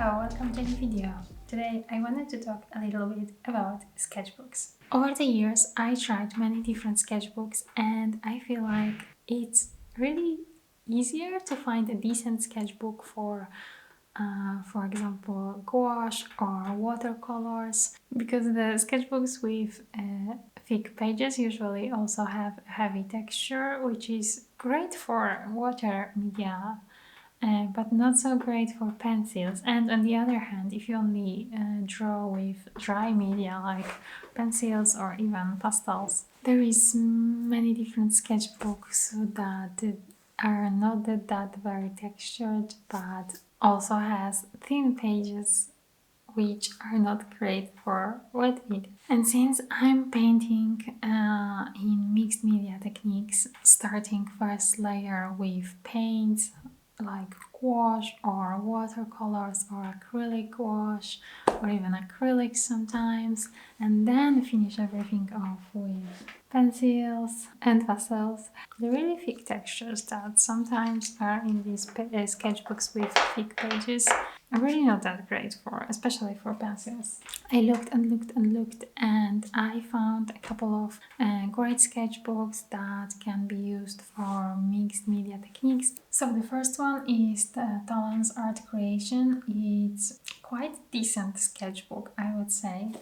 Hello, welcome to the video. Today I wanted to talk a little bit about sketchbooks. Over the years I tried many different sketchbooks and I feel like it's really easier to find a decent sketchbook for example, gouache or watercolors, because the sketchbooks with thick pages usually also have heavy texture, which is great for water media, but not so great for pencils. And on the other hand, if you only draw with dry media like pencils or even pastels, there is many different sketchbooks that are not that very textured, but also has thin pages which are not great for wet media. And since I'm painting in mixed media techniques, starting first layer with paints like gouache or watercolors or acrylic gouache or even acrylics sometimes, and then finish everything off with pencils and pastels. The really thick textures that sometimes are in these sketchbooks with thick pages are really not that great for, especially for pencils. I looked and I found a couple of great sketchbooks that can be used for mixed media techniques. So the first one is the Talens Art Creation. It's quite decent sketchbook, I would say.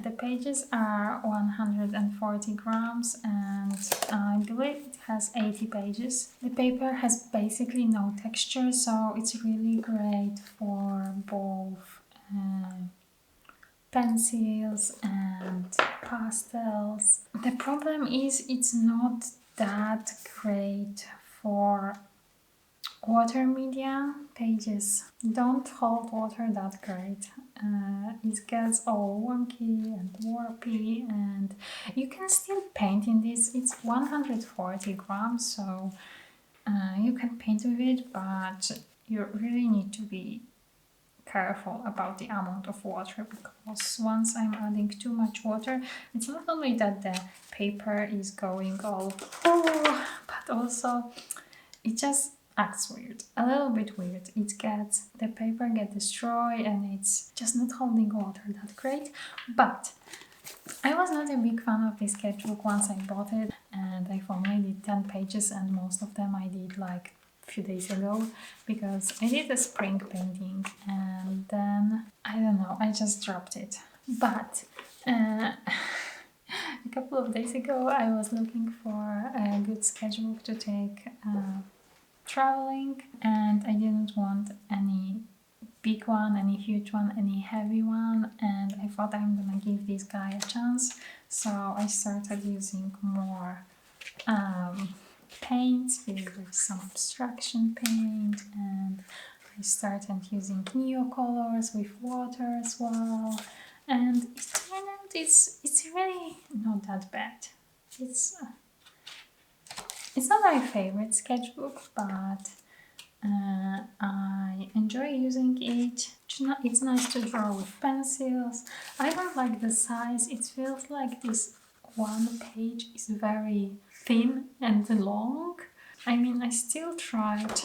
The pages are 140 grams and I believe it has 80 pages. The paper has basically no texture, so it's really great for both pencils and pastels. The problem is it's not that great for water media. Pages don't hold water that great. It gets all wonky and warpy, and you can still paint in this. It's 140 grams, so you can paint with it, but you really need to be careful about the amount of water, because once I'm adding too much water, it's not only that the paper is going all but also it just acts weird, a little bit weird. The paper gets destroyed and it's just not holding water that great. But I was not a big fan of this sketchbook once I bought it, and I've only did 10 pages and most of them I did like a few days ago, because I did a spring painting and then I don't know, I just dropped it. But a couple of days ago I was looking for a good sketchbook to take traveling, and I didn't want any big one, any huge one, any heavy one, and I thought I'm gonna give this guy a chance. So I started using more paints with some abstraction paint, and I started using neocolors with water as well, and it turned out it's really not that bad. It's not my favorite sketchbook, but I enjoy using it. It's nice to draw with pencils. I don't like the size. It feels like this one page is very thin and long. I mean, I still tried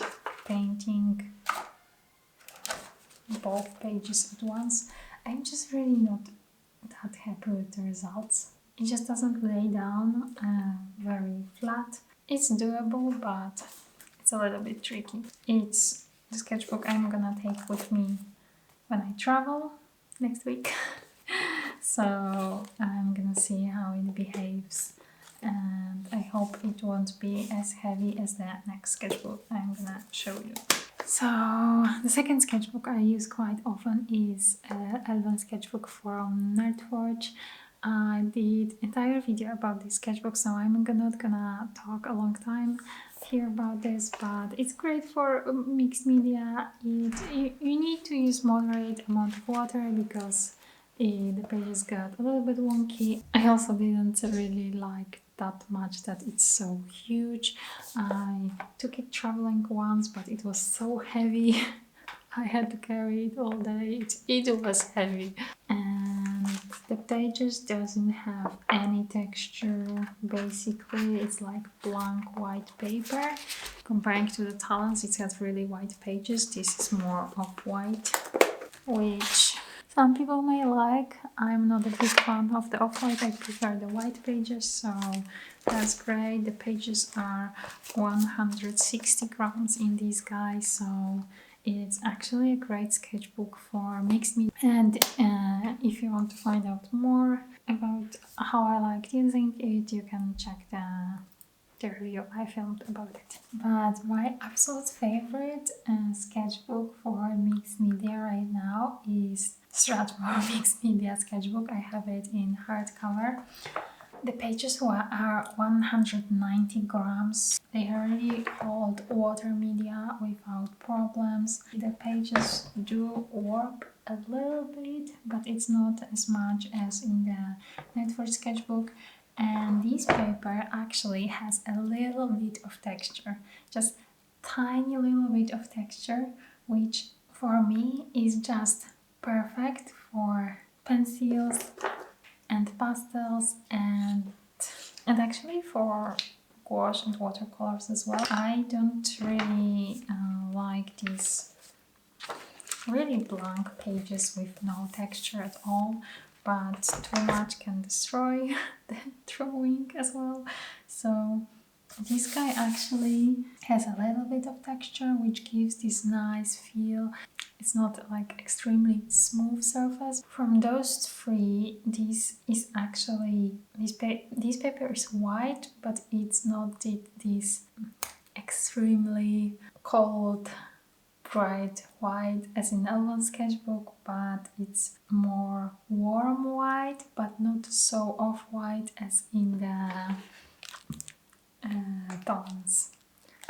painting both pages at once. I'm just really not that happy with the results. It just doesn't lay down very flat. It's doable, but it's a little bit tricky. It's the sketchbook I'm gonna take with me when I travel next week. So I'm gonna see how it behaves, and I hope it won't be as heavy as the next sketchbook I'm gonna show you. So the second sketchbook I use quite often is Elven sketchbook from Nerdforge. I did entire video about this sketchbook, so I'm not gonna talk a long time here about this, but it's great for mixed media. You need to use moderate amount of water because the pages got a little bit wonky. I also didn't really like that much that it's so huge. I took it traveling once, but it was so heavy. I had to carry it all day. It was heavy. And the pages doesn't have any texture. Basically, it's like blank white paper. Comparing to the Talens, it has really white pages. This is more off-white. which some people may like. I'm not a big fan of the off-white, I prefer the white pages, so that's great. The pages are 160 grams in this guy, so it's actually a great sketchbook for mixed media. And if you want to find out more about how I like using it, you can check the review I filmed about it. But my absolute favorite sketchbook for mixed media right now is Strathmore Mixed Media Sketchbook. I have it in hardcover. The pages are 190 grams. They really hold water media without problems. The pages do warp a little bit, but it's not as much as in the Nerdforge sketchbook. And this paper actually has a little bit of texture, just tiny little bit of texture, which for me is just perfect for pencils and pastels and actually for gouache and watercolors as well. I don't really like these really blank pages with no texture at all, but too much can destroy the drawing as well. So this guy actually has a little bit of texture, which gives this nice feel. It's not like extremely smooth surface. From those three, this is actually this paper is white, but it's not this extremely cold bright white as in Elven sketchbook, but it's more warm white, but not so off-white as in the Talens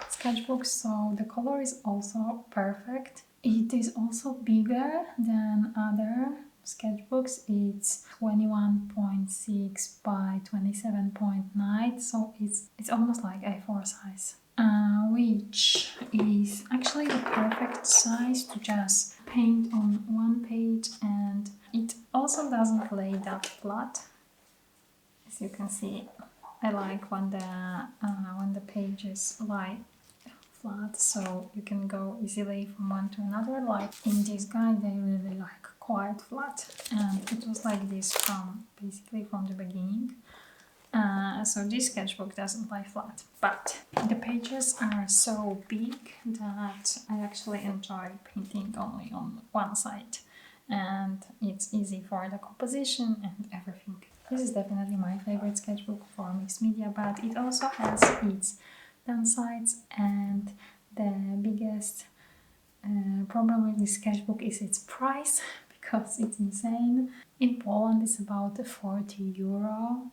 sketchbook. So the color is also perfect. It is also bigger than other sketchbooks. It's 21.6 by 27.9, so it's almost like A4 size. Which is actually the perfect size to just paint on one page, and it also doesn't lay that flat. As you can see, I like when the pages lie flat, so you can go easily from one to another. Like in this guy, they really like quite flat, and it was like this basically from the beginning. So this sketchbook doesn't lie flat, but the pages are so big that I actually enjoy painting only on one side, and it's easy for the composition and everything. This is definitely my favorite sketchbook for mixed media, but it also has its downsides, and the biggest problem with this sketchbook is its price, because it's insane. In Poland it's about 40 euro,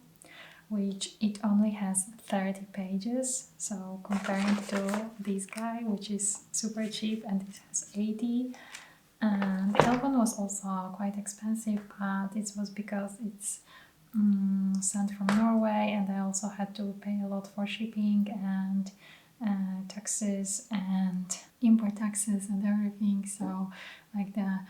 which it only has 30 pages, so comparing to this guy, which is super cheap and it has 80. And the Elven was also quite expensive, but it was because it's sent from Norway, and I also had to pay a lot for shipping and taxes and import taxes and everything, so like the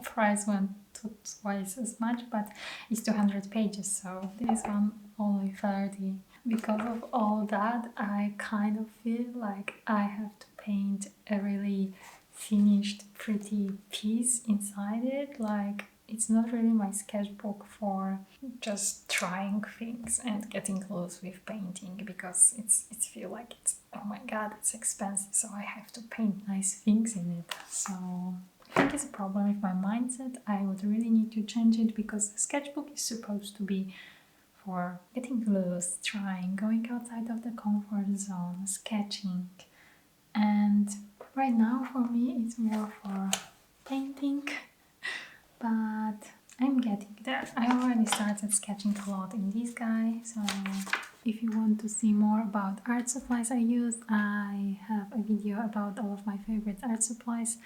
price went to twice as much, but it's 200 pages, so this one only 30. Because of all that, I kind of feel like I have to paint a really finished pretty piece inside it. Like, it's not really my sketchbook for just trying things and getting close with painting, because it's feel like it's, oh my god, it's expensive, so I have to paint nice things in it. So I think it's a problem with my mindset. I would really need to change it, because the sketchbook is supposed to be for getting loose, trying, going outside of the comfort zone, sketching. And right now for me it's more for painting, but I'm getting there. I already started sketching a lot in this guy, so if you want to see more about art supplies I use, I have a video about all of my favorite art supplies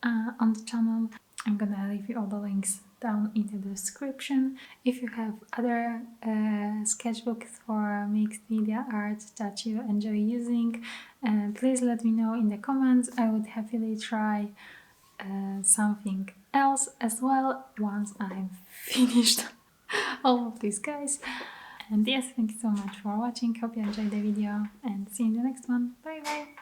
on the channel. I'm gonna leave you all the links down in the description. If you have other sketchbooks for mixed media art that you enjoy using, please let me know in the comments. I would happily try something else as well once I'm finished all of these guys. And yes, thank you so much for watching. Hope you enjoyed the video, and see you in the next one. Bye bye!